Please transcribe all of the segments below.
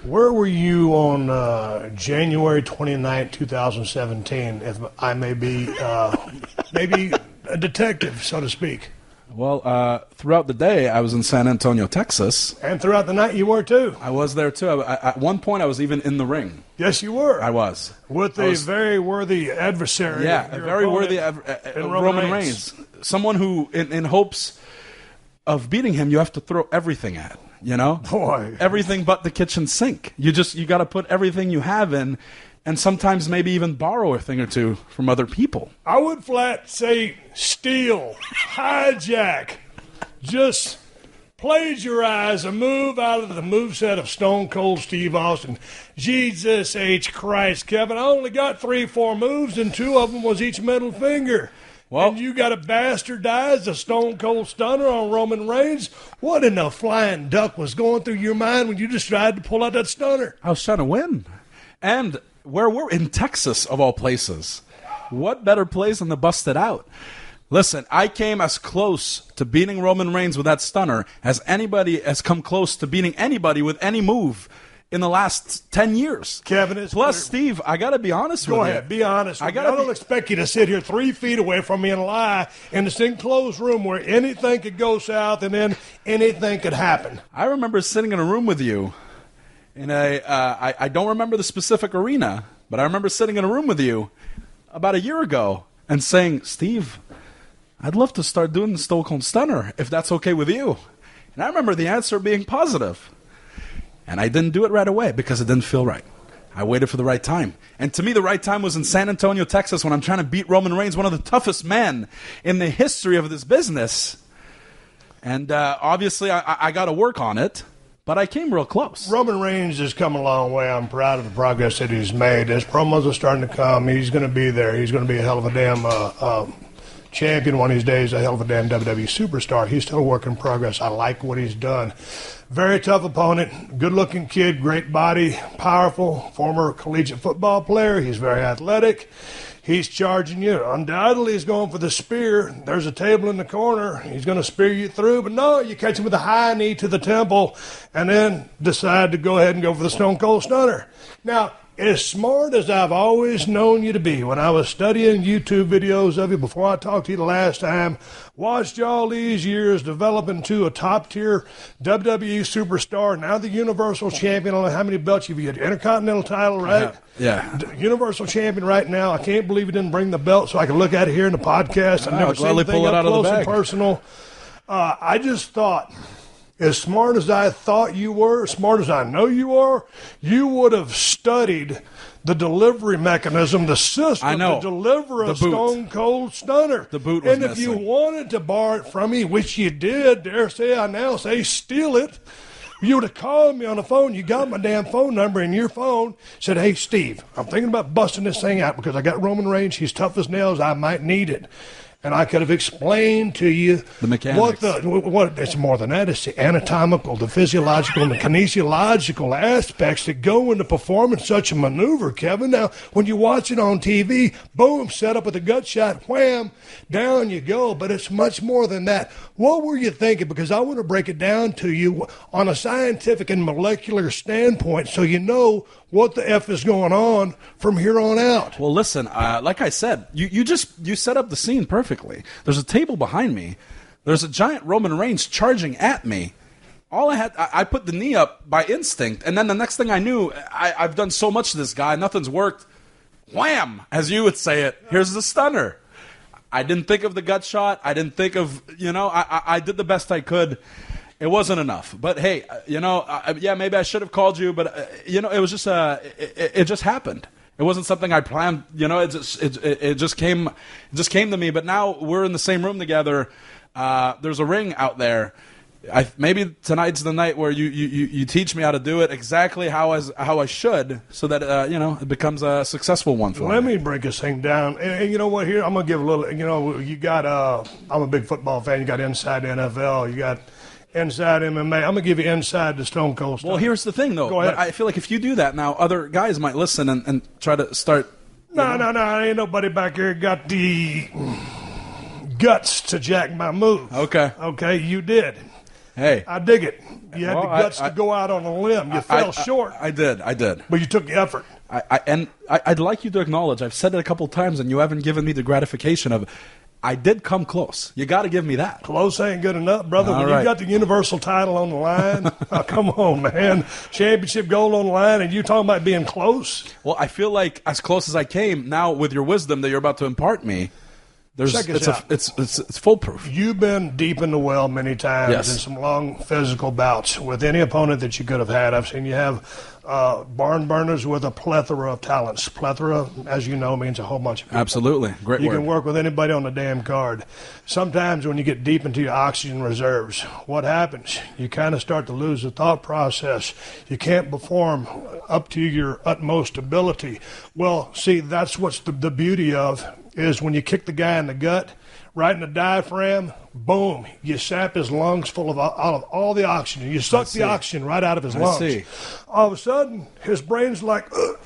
Where were you on January 29th, 2017, if I may be maybe a detective, so to speak? Well, throughout the day, I was in San Antonio, Texas. And throughout the night, you were, too. I was there, too. At one point, I was even in the ring. Yes, you were. I was. With a very worthy adversary. Yeah, a very worthy Roman Reigns. Someone who, in hopes of beating him, you have to throw everything at. You know? Boy. Everything but the kitchen sink. You got to put everything you have in, and sometimes maybe even borrow a thing or two from other people. I would flat say steal, hijack, just plagiarize a move out of the moveset of Stone Cold Steve Austin. Jesus H. Christ, Kevin, I only got 3-4 moves, and 2 of them was each middle finger. Well, and you got to bastardize the Stone Cold Stunner on Roman Reigns? What in the flying duck was going through your mind when you just tried to pull out that stunner? I was trying to win. And where we're in Texas, of all places. What better place than to bust it out? Listen, I came as close to beating Roman Reigns with that stunner as anybody has come close to beating anybody with any move in the last 10 years. Kevin, plus, Steve, I got to be honest with you. Go ahead, be honest. I don't expect you to sit here 3 feet away from me and lie in this enclosed room where anything could go south and then anything could happen. I remember sitting in a room with you in I don't remember the specific arena, but I remember sitting in a room with you about a year ago and saying, Steve, I'd love to start doing the Stone Cold Stunner if that's okay with you. And I remember the answer being positive. And I didn't do it right away because it didn't feel right. I waited for the right time. And to me, the right time was in San Antonio, Texas, when I'm trying to beat Roman Reigns, one of the toughest men in the history of this business. And obviously, I got to work on it, but I came real close. Roman Reigns has come a long way. I'm proud of the progress that he's made. His promos are starting to come. He's going to be there. He's going to be a hell of a damn champion one of these days, a hell of a damn WWE superstar. He's still a work in progress. I like what he's done. Very tough opponent, good-looking kid, great body, powerful, former collegiate football player. He's very athletic. He's charging you. Undoubtedly, he's going for the spear. There's a table in the corner. He's going to spear you through. But no, you catch him with a high knee to the temple and then decide to go ahead and go for the Stone Cold Stunner. Now, as smart as I've always known you to be, when I was studying YouTube videos of you before I talked to you the last time, watched you all these years develop into a top-tier WWE superstar, now the Universal Champion. I don't know how many belts you've got. Intercontinental title, right? Yeah. Universal Champion right now. I can't believe you didn't bring the belt so I can look at it here in the podcast. I've never seen anything up close and personal. I just thought, as smart as I thought you were, as smart as I know you are, you would have studied the delivery mechanism, the system to deliver a Stone Cold Stunner. The boot was missing. If you wanted to borrow it from me, which you did, dare say I now say steal it, you would have called me on the phone. You got my damn phone number in your phone. Said, hey, Steve, I'm thinking about busting this thing out because I got Roman Reigns. He's tough as nails. I might need it. And I could have explained to you the mechanics. What it's more than that. It's the anatomical, the physiological, and the kinesiological aspects that go into performing such a maneuver, Kevin. Now, when you watch it on TV, boom, set up with a gut shot, wham, down you go. But it's much more than that. What were you thinking? Because I want to break it down to you on a scientific and molecular standpoint so you know what the F is going on from here on out. Well, listen, like I said, you set up the scene perfectly. There's a table behind me. There's a giant Roman Reigns charging at me. I put the knee up by instinct, and then the next thing I knew, I've done so much to this guy, nothing's worked. Wham! As you would say it, here's the stunner. I didn't think of the gut shot. I didn't think of, I did the best I could. It wasn't enough, but hey, maybe I should have called you, but it was just it just happened. It wasn't something I planned. It just came to me. But now we're in the same room together. There's a ring out there. Maybe tonight's the night where you teach me how to do it exactly how I should, so that it becomes a successful one for me. Let me break this thing down. And you know what? Here I'm gonna give a little. You got. I'm a big football fan. You got Inside NFL. You got Inside MMA. I'm going to give you Inside the Stone Cold Stunner. Well, here's the thing, though. Go ahead. But I feel like if you do that now, other guys might listen and try to start. No. Ain't nobody back here got the guts to jack my move. Okay. Okay, you did. Hey. I dig it. You had Well, the guts to go out on a limb. You fell short. I did. But you took the effort. I'd like you to acknowledge, I've said it a couple times, and you haven't given me the gratification of, I did come close. You got to give me that. Close ain't good enough, brother. All When right. you got the Universal title on the line, oh, come on, man. Championship gold on the line, and you talking about being close? Well, I feel like as close as I came, now with your wisdom that you're about to impart me, Check us out. It's foolproof. You've been deep in the well many times Yes. in some long physical bouts with any opponent that you could have had. I've seen you have barn burners with a plethora of talents. Plethora, as you know, means a whole bunch of people. Absolutely. Great You word. can work with anybody on the damn card. Sometimes when you get deep into your oxygen reserves, what happens? You kind of start to lose the thought process. You can't perform up to your utmost ability. Well, see, that's what's the beauty of is when you kick the guy in the gut, right in the diaphragm, boom, you sap his lungs full of all the oxygen. You suck the oxygen right out of his lungs. see. All of a sudden, his brain's like, ugh,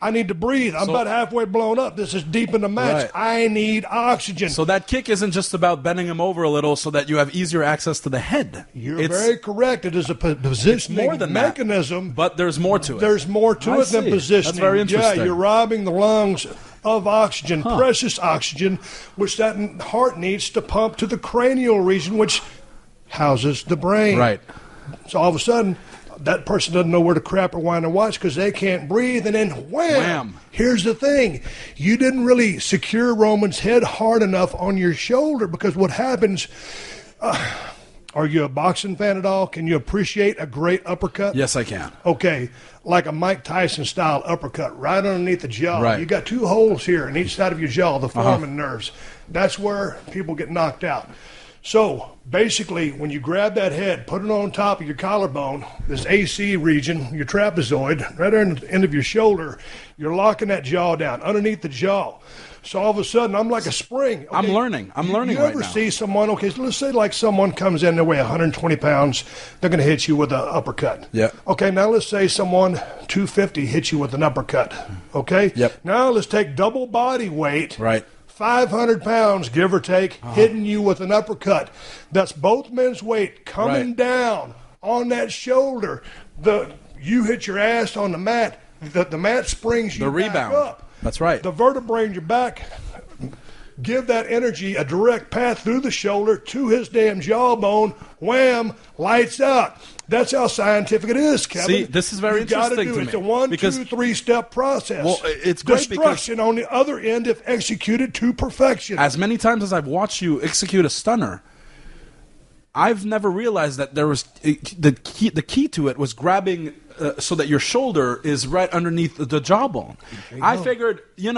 I need to breathe. I'm about halfway blown up. This is deep in the match. Right. I need oxygen. So that kick isn't just about bending him over a little so that you have easier access to the head. You're very correct. It is a positioning more than mechanism. But there's more to it. There's more to I it than see. positioning. That's very interesting. Yeah, you're robbing the lungs of oxygen, precious oxygen, which that heart needs to pump to the cranial region, which houses the brain. Right. So all of a sudden, that person doesn't know where to crap or whine or watch because they can't breathe, and then wham! Here's the thing. You didn't really secure Roman's head hard enough on your shoulder because what happens... are you a boxing fan at all? Can you appreciate a great uppercut? Yes, I can. Okay, like a Mike Tyson-style uppercut right underneath the jaw. Right. You got two holes here in each side of your jaw, the foramen nerves. That's where people get knocked out. So basically, when you grab that head, put it on top of your collarbone, this AC region, your trapezoid, right on the end of your shoulder, you're locking that jaw down underneath the jaw. So all of a sudden, I'm like a spring. Okay, I'm learning You right ever now. see someone, okay, so let's say like someone comes in, they weigh 120 pounds, they're going to hit you with an uppercut. Yeah. Okay, now let's say someone 250 hits you with an uppercut. Okay? Yep. Now let's take double body weight. Right. 500 pounds, give or take, hitting you with an uppercut. That's both men's weight coming Right. down on that shoulder. You hit your ass on the mat. The mat springs you The back rebound. up. That's right. The vertebrae in your back give that energy a direct path through the shoulder to his damn jawbone. Wham! Lights out. That's how scientific it is, Kevin. See, this is very you gotta interesting do to it. me, It's a 1, because- 2, 3-step process. Well, it's great destruction on the other end if executed to perfection. As many times as I've watched you execute a stunner, I've never realized that there was the key to it was grabbing so that your shoulder is right underneath the jawbone. I figured, you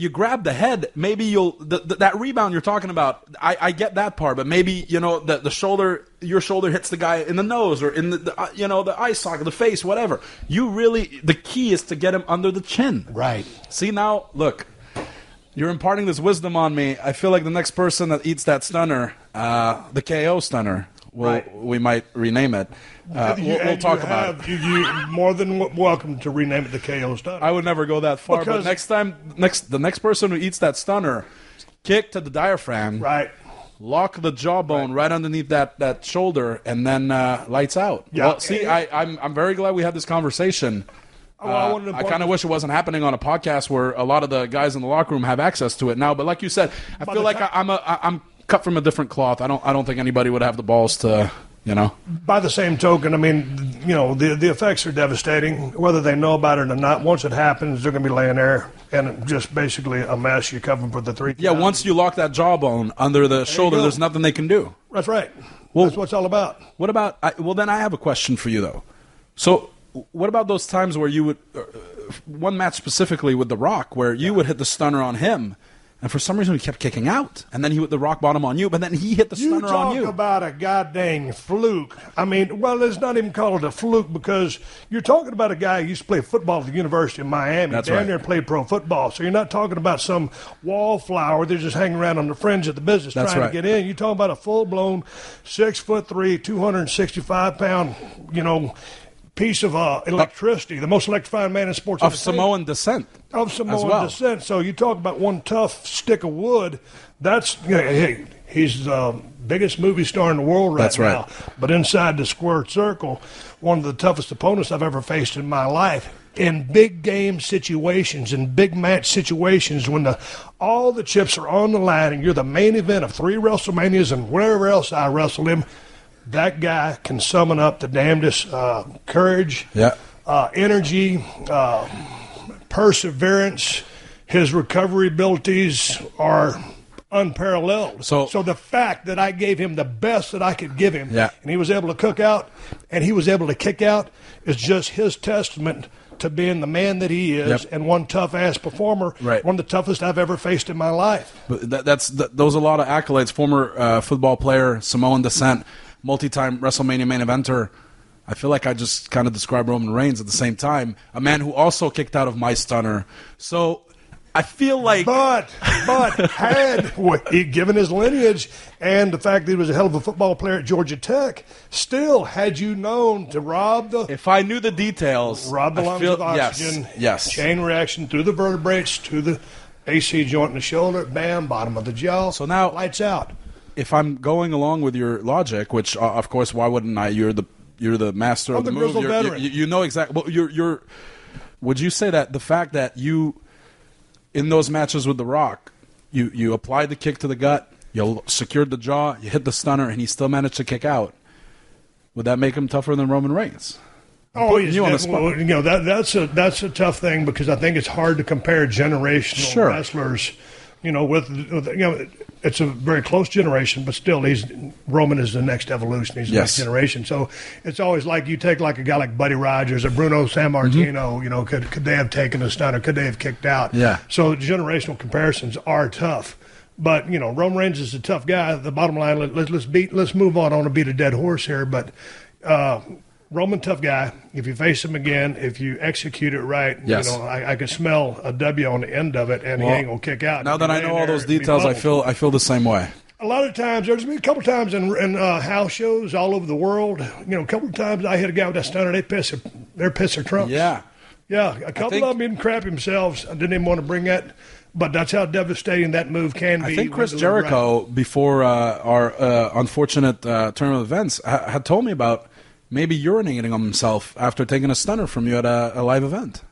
grab the head, maybe you'll that rebound you're talking about. I get that part, but maybe the shoulder, your shoulder hits the guy in the nose or in the eye socket, the face, whatever. The key is to get him under the chin. Right. See, now look. You're imparting this wisdom on me. I feel like the next person that eats that stunner, the KO stunner, we might rename it. We'll talk about it. You're more than welcome to rename it the KO stunner. I would never go that far, but the next person who eats that stunner, kick to the diaphragm, Right. lock the jawbone right underneath that shoulder, and then lights out. Yeah. Well, see, I'm very glad we had this conversation. I kind of wish it wasn't happening on a podcast where a lot of the guys in the locker room have access to it now. But like you said, I feel like I'm cut from a different cloth. I don't think anybody would have the balls to, By the same token, I mean, the effects are devastating, whether they know about it or not. Once it happens, they're going to be laying there and just basically a mess. You cover them for the 3 Yeah, once you lock that jawbone under the shoulder, go. there's nothing they can do. That's right. That's what it's all about. What about? Then I have a question for you though. So, what about those times where you would, one match specifically with The Rock, where you would hit the stunner on him, and for some reason he kept kicking out, and then he hit the rock bottom on you, but then he hit the stunner on you. You talk about a goddamn fluke. I mean, well, let's not even call it a fluke because you're talking about a guy who used to play football at the University of Miami. That's down right. there and played pro football. So you're not talking about some wallflower that's just hanging around on the fringe of the business That's trying right. to get in. You're talking about a full-blown 6'3", 265-pound, piece of electricity, the most electrifying man in sports Of entertainment. Samoan descent. Of Samoan well. descent. So you talk about one tough stick of wood. That's hey, he's the biggest movie star in the world right That's right. now. But inside the square circle, one of the toughest opponents I've ever faced in my life. In big game situations, in big match situations, when all the chips are on the line and you're the main event of 3 WrestleManias and wherever else I wrestled him, that guy can summon up the damnedest courage, energy, perseverance. His recovery abilities are unparalleled. So the fact that I gave him the best that I could give him, and he was able to cook out and he was able to kick out, is just his testament to being the man that he is, and one tough-ass performer, one of the toughest I've ever faced in my life. But those are a lot of accolades. Former football player, Samoan descent, multi-time WrestleMania main eventer. I feel like I just kind of described Roman Reigns at the same time. A man who also kicked out of my stunner. So I feel like... But had he given his lineage and the fact that he was a hell of a football player at Georgia Tech, still, had you known to rob the... If I knew the details... Rob the lungs of oxygen, chain reaction through the vertebrates, to the AC joint in the shoulder, bam, bottom of the jaw, so now, lights out. If I'm going along with your logic, which, of course, why wouldn't I? You're the master of the move. Grizzled veteran. You know exactly... Well, you're... Would you say that the fact that you... In those matches with The Rock, you applied the kick to the gut, you secured the jaw, you hit the stunner, and he still managed to kick out. Would that make him tougher than Roman Reigns? Oh, he's that's a tough thing, because I think it's hard to compare generational wrestlers. It's a very close generation, but still, Roman is the next evolution. He's the next generation. So it's always like you take like a guy like Buddy Rogers or Bruno Sammartino. Could they have taken a stunner? Could they have kicked out? Yeah. So generational comparisons are tough. But Roman Reigns is a tough guy. The bottom line, let's move on. I want to beat a dead horse here, but Roman, tough guy. If you face him again, if you execute it right, I can smell a W on the end of it, and he ain't gonna kick out. Now that I know all those details, I feel the same way. A lot of times, there's been a couple times in house shows all over the world. A couple of times I hit a guy with that stunner. They piss their trunks. Yeah. A couple of them even crap themselves. I didn't even want to bring that. But that's how devastating that move can be. I think Chris Jericho, before our unfortunate turn of events, had told me about maybe urinating on himself after taking a stunner from you at a live event.